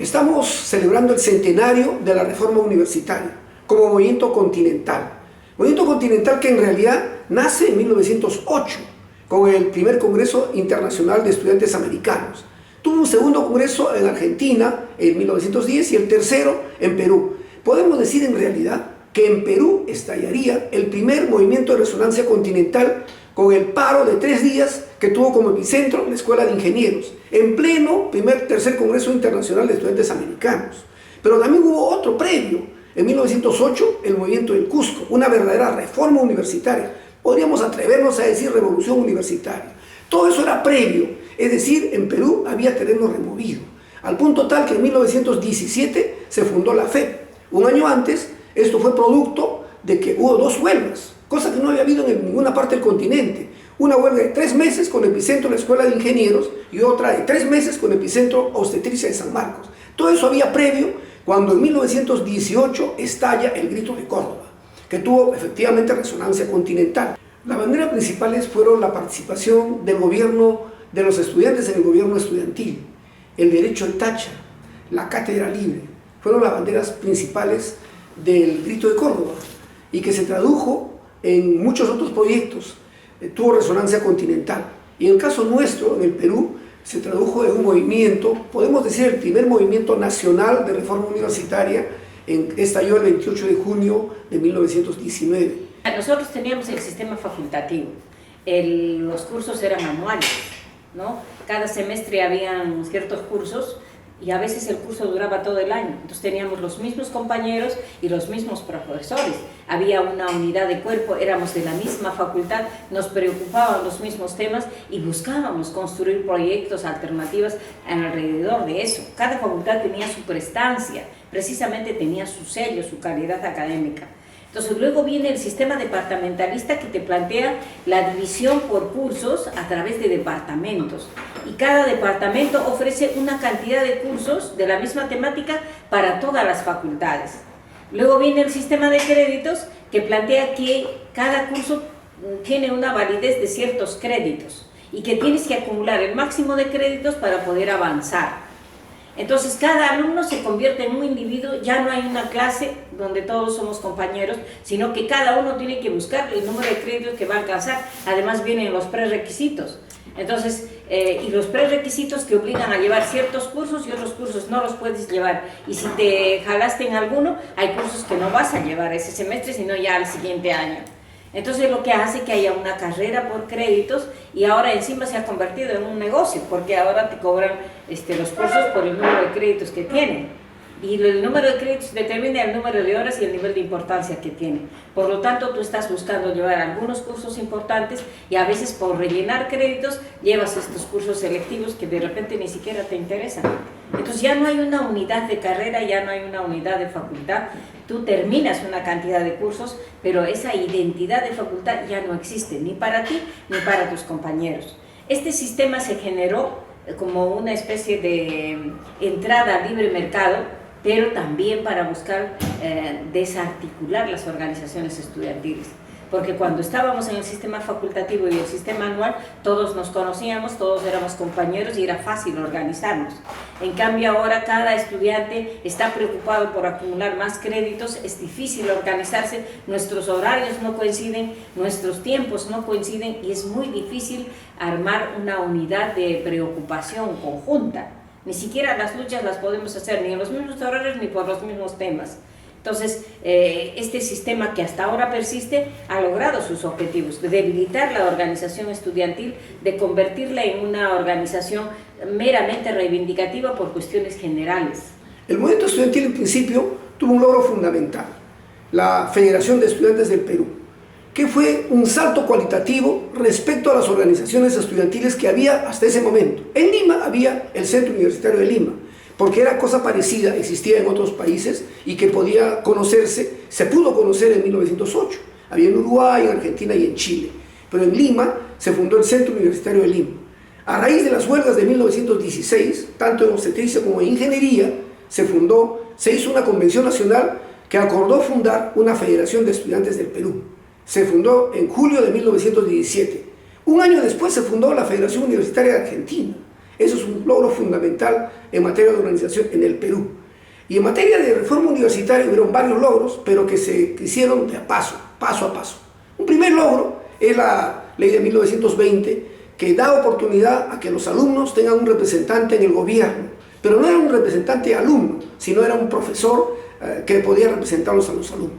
Estamos celebrando el centenario de la Reforma Universitaria como movimiento continental. Movimiento continental que en realidad nace en 1908 con el primer Congreso Internacional de Estudiantes Americanos. Tuvo un segundo congreso en Argentina en 1910 y el tercero en Perú. Podemos decir en realidad que en Perú estallaría el primer movimiento de resonancia continental con el paro de 3 días que tuvo como epicentro la Escuela de Ingenieros, en pleno tercer Congreso Internacional de Estudiantes Americanos. Pero también hubo otro previo, en 1908, el movimiento del Cusco, una verdadera reforma universitaria. Podríamos atrevernos a decir revolución universitaria. Todo eso era previo, es decir, en Perú había terreno removido, al punto tal que en 1917 se fundó la FEP. Un año antes, esto fue producto de que hubo 2 huelgas, cosa que no había habido en ninguna parte del continente. Una huelga de 3 meses con epicentro en la Escuela de Ingenieros y otra de 3 meses con epicentro obstetricia de San Marcos. Todo eso había previo cuando en 1918 estalla el Grito de Córdoba, que tuvo efectivamente resonancia continental. Las banderas principales fueron la participación del gobierno, de los estudiantes en el gobierno estudiantil, el derecho al Táchira, la cátedra libre. Fueron las banderas principales del Grito de Córdoba y que se tradujo en muchos otros proyectos, tuvo resonancia continental. Y en el caso nuestro, en el Perú, se tradujo en un movimiento, podemos decir el primer movimiento nacional de reforma universitaria, estalló el 28 de junio de 1919. Nosotros teníamos el sistema facultativo, los cursos eran anuales, ¿no? Cada semestre habían ciertos cursos y a veces el curso duraba todo el año, entonces teníamos los mismos compañeros y los mismos profesores, había una unidad de cuerpo, éramos de la misma facultad, nos preocupaban los mismos temas y buscábamos construir proyectos, alternativas alrededor de eso. Cada facultad tenía su prestancia, precisamente tenía su sello, su calidad académica. Entonces luego viene el sistema departamentalista que te plantea la división por cursos a través de departamentos y cada departamento ofrece una cantidad de cursos de la misma temática para todas las facultades. Luego viene el sistema de créditos que plantea que cada curso tiene una validez de ciertos créditos y que tienes que acumular el máximo de créditos para poder avanzar. Entonces cada alumno se convierte en un individuo, ya no hay una clase donde todos somos compañeros, sino que cada uno tiene que buscar el número de créditos que va a alcanzar. Además vienen los prerequisitos. Entonces, y los prerequisitos que obligan a llevar ciertos cursos y otros cursos no los puedes llevar. Y si te jalaste en alguno, hay cursos que no vas a llevar ese semestre, sino ya al siguiente año. Entonces lo que hace que haya una carrera por créditos y ahora encima se ha convertido en un negocio porque ahora te cobran los cursos por el número de créditos que tienen y el número de créditos determina el número de horas y el nivel de importancia que tiene. Por lo tanto, tú estás buscando llevar algunos cursos importantes y a veces por rellenar créditos llevas estos cursos selectivos que de repente ni siquiera te interesan. Entonces ya no hay una unidad de carrera, ya no hay una unidad de facultad. Tú terminas una cantidad de cursos, pero esa identidad de facultad ya no existe, ni para ti ni para tus compañeros. Este sistema se generó como una especie de entrada al libre mercado, pero también para buscar desarticular las organizaciones estudiantiles. Porque cuando estábamos en el sistema facultativo y el sistema anual, todos nos conocíamos, todos éramos compañeros y era fácil organizarnos. En cambio ahora cada estudiante está preocupado por acumular más créditos, es difícil organizarse, nuestros horarios no coinciden, nuestros tiempos no coinciden y es muy difícil armar una unidad de preocupación conjunta. Ni siquiera las luchas las podemos hacer ni en los mismos horarios ni por los mismos temas. Entonces, este sistema que hasta ahora persiste ha logrado sus objetivos, de debilitar la organización estudiantil, de convertirla en una organización meramente reivindicativa por cuestiones generales. El movimiento estudiantil en principio tuvo un logro fundamental, la Federación de Estudiantes del Perú, que fue un salto cualitativo respecto a las organizaciones estudiantiles que había hasta ese momento. En Lima había el Centro Universitario de Lima, porque era cosa parecida, existía en otros países y que podía conocerse, se pudo conocer en 1908. Había en Uruguay, en Argentina y en Chile. Pero en Lima se fundó el Centro Universitario de Lima. A raíz de las huelgas de 1916, tanto en obstetricia como en ingeniería, se hizo una convención nacional que acordó fundar una Federación de Estudiantes del Perú. Se fundó en julio de 1917. Un año después se fundó la Federación Universitaria de Argentina. Eso es un logro fundamental en materia de organización en el Perú. Y en materia de reforma universitaria hubieron varios logros, pero que se hicieron de paso a paso. Un primer logro es la ley de 1920, que da oportunidad a que los alumnos tengan un representante en el gobierno, pero no era un representante alumno, sino era un profesor que podía representarlos a los alumnos.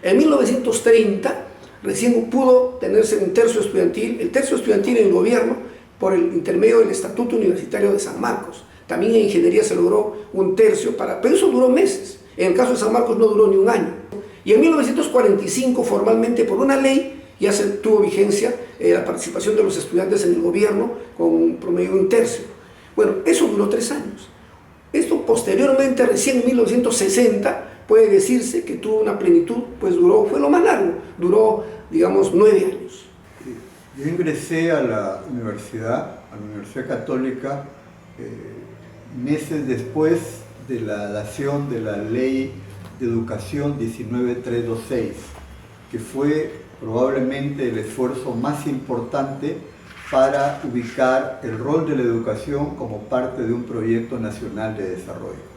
En 1930 recién pudo tenerse un tercio estudiantil, el tercio estudiantil en el gobierno por el intermedio del Estatuto Universitario de San Marcos. También en ingeniería se logró un tercio, pero eso duró meses. En el caso de San Marcos no duró ni un año. Y en 1945 formalmente por una ley ya se tuvo vigencia la participación de los estudiantes en el gobierno con un promedio de un tercio. Bueno, eso duró 3 años. Esto posteriormente, recién en 1960, puede decirse que tuvo una plenitud, pues fue lo más largo, duró, digamos, 9 años. Yo ingresé a la Universidad Católica, meses después de la dación de la Ley de Educación 19326, que fue probablemente el esfuerzo más importante para ubicar el rol de la educación como parte de un proyecto nacional de desarrollo.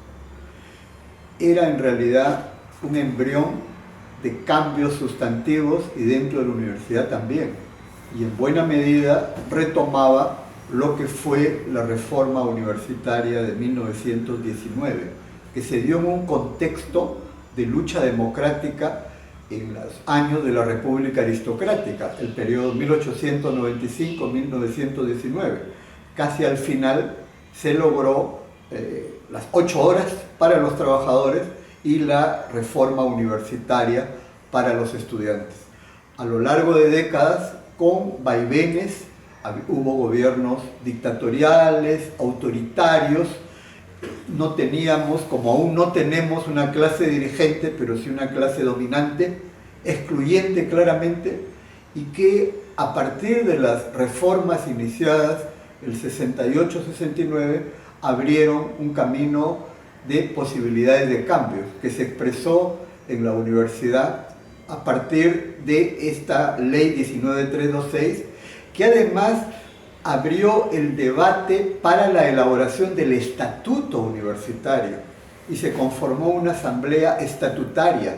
Era en realidad un embrión de cambios sustantivos y dentro de la universidad también, y en buena medida retomaba lo que fue la reforma universitaria de 1919, que se dio en un contexto de lucha democrática en los años de la República Aristocrática, el periodo 1895-1919. Casi al final se logró las 8 horas para los trabajadores y la reforma universitaria para los estudiantes. A lo largo de décadas, con vaivenes, hubo gobiernos dictatoriales, autoritarios. No teníamos, como aún no tenemos, una clase dirigente, pero sí una clase dominante, excluyente claramente, y que a partir de las reformas iniciadas el 68-69 abrieron un camino de posibilidades de cambios que se expresó en la universidad a partir de esta ley 19326, que además abrió el debate para la elaboración del estatuto universitario y se conformó una asamblea estatutaria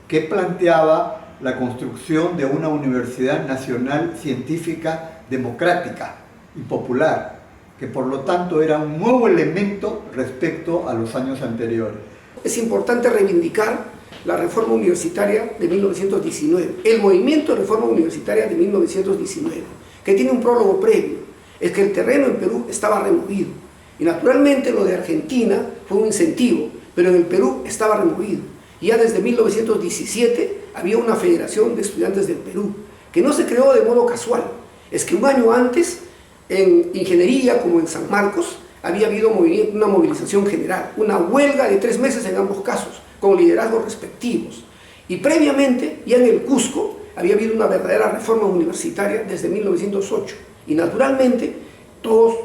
que planteaba la construcción de una universidad nacional científica democrática y popular, que por lo tanto era un nuevo elemento respecto a los años anteriores. Es importante reivindicar la reforma universitaria de 1919, el movimiento de reforma universitaria de 1919, que tiene un prólogo previo. Es que el terreno en Perú estaba removido y naturalmente lo de Argentina fue un incentivo, pero en el Perú estaba removido. Ya desde 1917 había una Federación de Estudiantes del Perú que no se creó de modo casual. Es que un año antes en ingeniería, como en San Marcos, había habido una movilización general, una huelga de 3 meses en ambos casos, con liderazgos respectivos. Y previamente, ya en el Cusco, había habido una verdadera reforma universitaria desde 1908. Y naturalmente, todos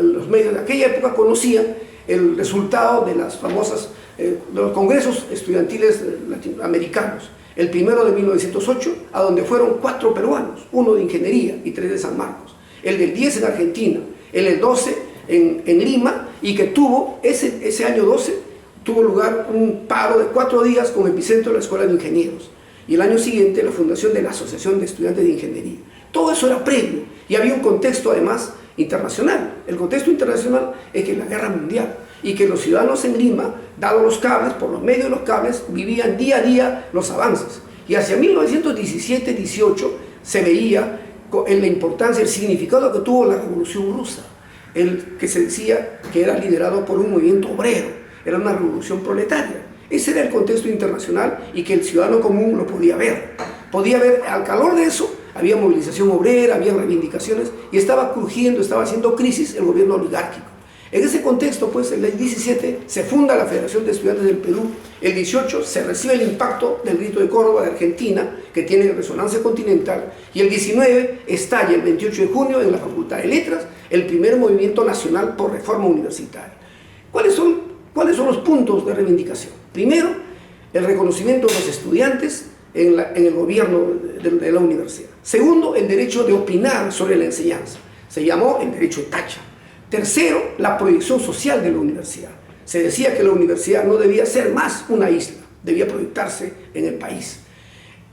los medios de aquella época conocían el resultado de las famosas, de los congresos estudiantiles latinoamericanos. El primero de 1908, a donde fueron 4 peruanos, 1 de ingeniería y 3 de San Marcos. El del 10 en Argentina, el del 12 en Lima, y que tuvo, ese año 12, tuvo lugar un paro de 4 días con epicentro de la Escuela de Ingenieros. Y el año siguiente, la fundación de la Asociación de Estudiantes de Ingeniería. Todo eso era previo, y había un contexto además internacional. El contexto internacional es que la guerra mundial, y que los ciudadanos en Lima, dado los cables, por los medios de los cables, vivían día a día los avances. Y hacia 1917-18 se veía en la importancia, el significado que tuvo la Revolución Rusa, el que se decía que era liderado por un movimiento obrero, era una revolución proletaria. Ese era el contexto internacional y que el ciudadano común lo podía ver. Podía ver, al calor de eso, había movilización obrera, había reivindicaciones y estaba crujiendo, estaba haciendo crisis el gobierno oligárquico. En ese contexto, pues, en el 17 se funda la Federación de Estudiantes del Perú, el 18 se recibe el impacto del Grito de Córdoba de Argentina, que tiene resonancia continental, y el 19 estalla el 28 de junio en la Facultad de Letras el primer movimiento nacional por reforma universitaria. ¿Cuáles son los puntos de reivindicación? Primero, el reconocimiento de los estudiantes en el gobierno de la universidad. Segundo, el derecho de opinar sobre la enseñanza. Se llamó el derecho de tacha. Tercero, la proyección social de la universidad. Se decía que la universidad no debía ser más una isla, debía proyectarse en el país.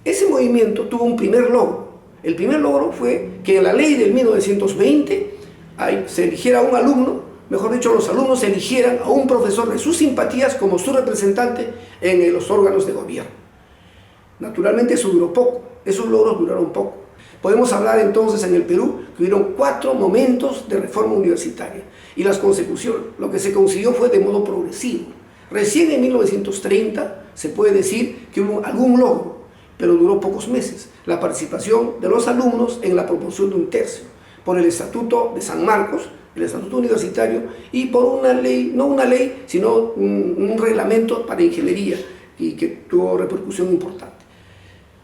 Ese movimiento tuvo un primer logro. El primer logro fue que en la ley del 1920 se eligiera un alumno, mejor dicho, los alumnos eligieran a un profesor de sus simpatías como su representante en los órganos de gobierno. Naturalmente eso duró poco, esos logros duraron poco. Podemos hablar entonces en el Perú que hubieron 4 momentos de reforma universitaria y las consecuciones, lo que se consiguió fue de modo progresivo. Recién en 1930 se puede decir que hubo algún logro, pero duró pocos meses. La participación de los alumnos en la proporción de 1/3, por el Estatuto de San Marcos, el Estatuto Universitario, y por una ley, no una ley, sino un reglamento para ingeniería, y que tuvo repercusión importante.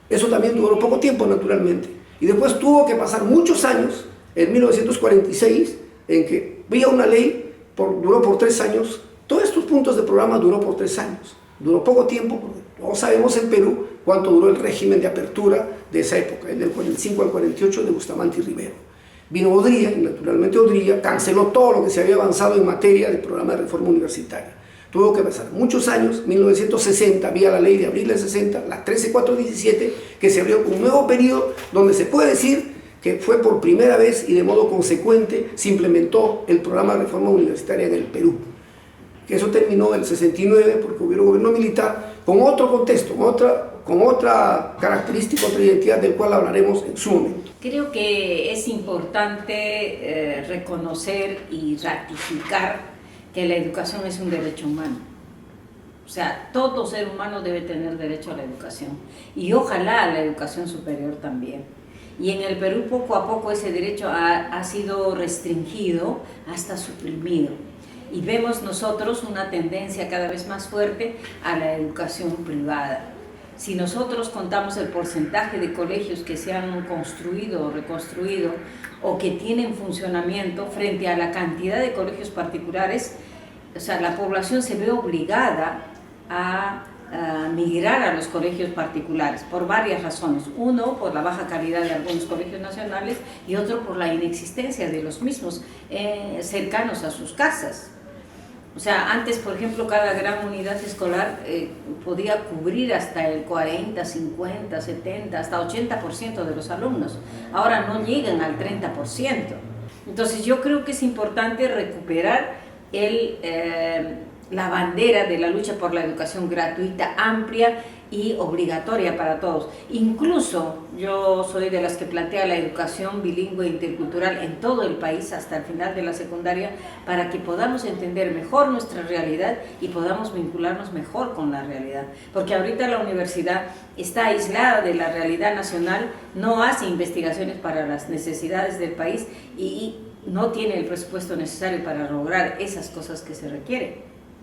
Eso también duró poco tiempo, naturalmente. Y después tuvo que pasar muchos años, en 1946, en que había una ley, duró por 3 años. Todos estos puntos de programa duró por 3 años. Duró poco tiempo, porque no sabemos en Perú cuánto duró el régimen de apertura de esa época, el del 45 al 48 de Bustamante y Rivero. Vino Odría, y naturalmente Odría canceló todo lo que se había avanzado en materia de programa de reforma universitaria. Tuvo que pasar muchos años, 1960, había la ley de abril del 60, la 13417, que se abrió un nuevo periodo donde se puede decir que fue por primera vez y de modo consecuente se implementó el programa de reforma universitaria en el Perú. Que eso terminó en el 69 porque hubo gobierno militar con otro contexto, con otra característica, otra identidad del cual hablaremos en su momento. Creo que es importante reconocer y ratificar que la educación es un derecho humano. O sea, todo ser humano debe tener derecho a la educación y ojalá a la educación superior también. Y en el Perú poco a poco ese derecho ha sido restringido hasta suprimido. Y vemos nosotros una tendencia cada vez más fuerte a la educación privada. Si nosotros contamos el porcentaje de colegios que se han construido o reconstruido o que tienen funcionamiento frente a la cantidad de colegios particulares, o sea, la población se ve obligada a migrar a los colegios particulares por varias razones. Uno, por la baja calidad de algunos colegios nacionales y otro por la inexistencia de los mismos cercanos a sus casas. O sea, antes, por ejemplo, cada gran unidad escolar podía cubrir hasta el 40, 50, 70, hasta 80% de los alumnos. Ahora no llegan al 30%. Entonces yo creo que es importante recuperar la bandera de la lucha por la educación gratuita, amplia y obligatoria para todos. Incluso yo soy de las que plantea la educación bilingüe e intercultural en todo el país hasta el final de la secundaria para que podamos entender mejor nuestra realidad y podamos vincularnos mejor con la realidad. Porque ahorita la universidad está aislada de la realidad nacional, no hace investigaciones para las necesidades del país y no tiene el presupuesto necesario para lograr esas cosas que se requieren.